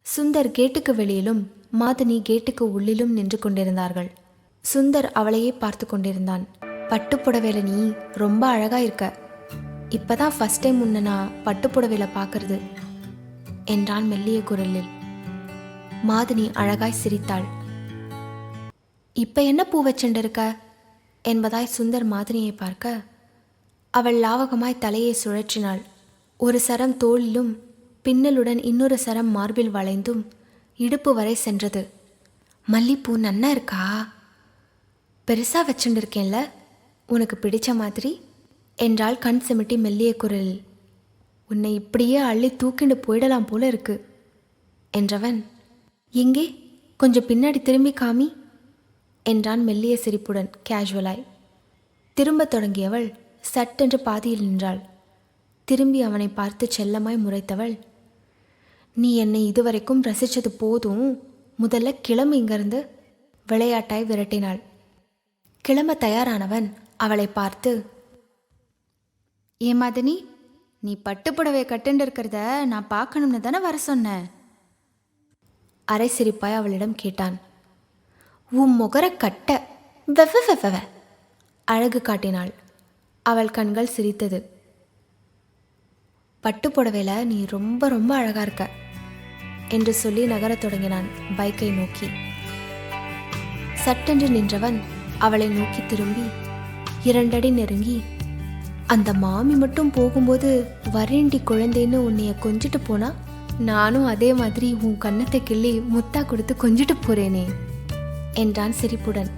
சுந்தர் கேட்டுக்கு வெளியிலும் மாதனி கேட்டுக்கு உள்ளிலும் நின்று கொண்டிருந்தார்கள். சுந்தர் அவளையே பார்த்து கொண்டிருந்தான். பட்டுப்புடவையில நீ ரொம்ப அழகா இருக்க. இப்பதான் ஃபர்ஸ்ட் டைம் உன்னை நான் பட்டுப்புடவையில பார்க்கறது என்றான் மெல்லிய குரலில். மாதனி அழகாய் சிரித்தாள். இப்ப என்ன பூ வச்சுண்டு இருக்க என்பதாய் சுந்தர் மாதனியை பார்க்க அவள் லாவகமாய் தலையை சுழற்றினாள். ஒரு சரம் தோளிலும் பின்னலுடன் இன்னொரு சரம் மார்பில் வளைந்தும் இடுப்பு வரை சென்றது. மல்லிப்பூ நன்னா இருக்கா? பெருசா வச்சுட்டு இருக்கேன்ல, உனக்கு பிடிச்ச மாதிரி என்றாள் கண் சிமிட்டி மெல்லிய குரலில். உன்னை இப்படியே அள்ளி தூக்கிண்டு போயிடலாம் போல இருக்கு என்றவன், எங்கே கொஞ்சம் பின்னாடி திரும்பி காமி என்றான் மெல்லிய சிரிப்புடன் கேஷுவலாய். திரும்ப தொடங்கியவள் சட்டென்று பாதியில் நின்றாள். திரும்பி அவனை பார்த்து செல்லமாய் முறைத்தவள், நீ என்னை இதுவரைக்கும் ரசித்தது போதும், முதல்ல கிளம்பு இங்கிருந்து விளையாட்டாய் விரட்டினாள். கிளம்ப தயாரானவன் அவளை பார்த்து, ஏமாதனி, நீ பட்டுப்புடவை கட்டுண்டு இருக்கிறத நான் பார்க்கணும்னு தானே வர சொன்னேன் அரை சிரிப்பாய் அவளிடம் கேட்டான். உன் முகர கட்ட வெவ வெவ அழகு காட்டினாள். அவள் கண்கள் சிரித்தது. பட்டுப்புடவையில நீ ரொம்ப ரொம்ப அழகா இருக்க என்று சொல்லி நகரத் தொடங்கினான் பைக்கை நோக்கி. சட்டென்று நின்றவன் அவளை நோக்கி திரும்பி 2 அடி நெருங்கி, அந்த மாமி மட்டும் போகும்போது வரேண்டி குழந்தைன்னு உன்னைய கொஞ்சிட்டு போனா, நானும் அதே மாதிரி உன் கன்னத்தை கிள்ளி முத்தா கொடுத்து கொஞ்சிட்டு போறேனே என்றான் சிரிப்புடன்.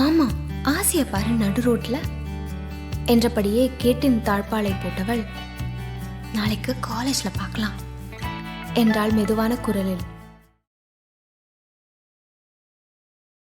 ஆமா, ஆசைய பாரு நடு ரோட்ல என்றபடியே கேட்டின் தாழ்பாலை போட்டவள், நாளைக்கு காலேஜ்ல பார்க்கலாம் என்றாள் மெதுவான குரலில்.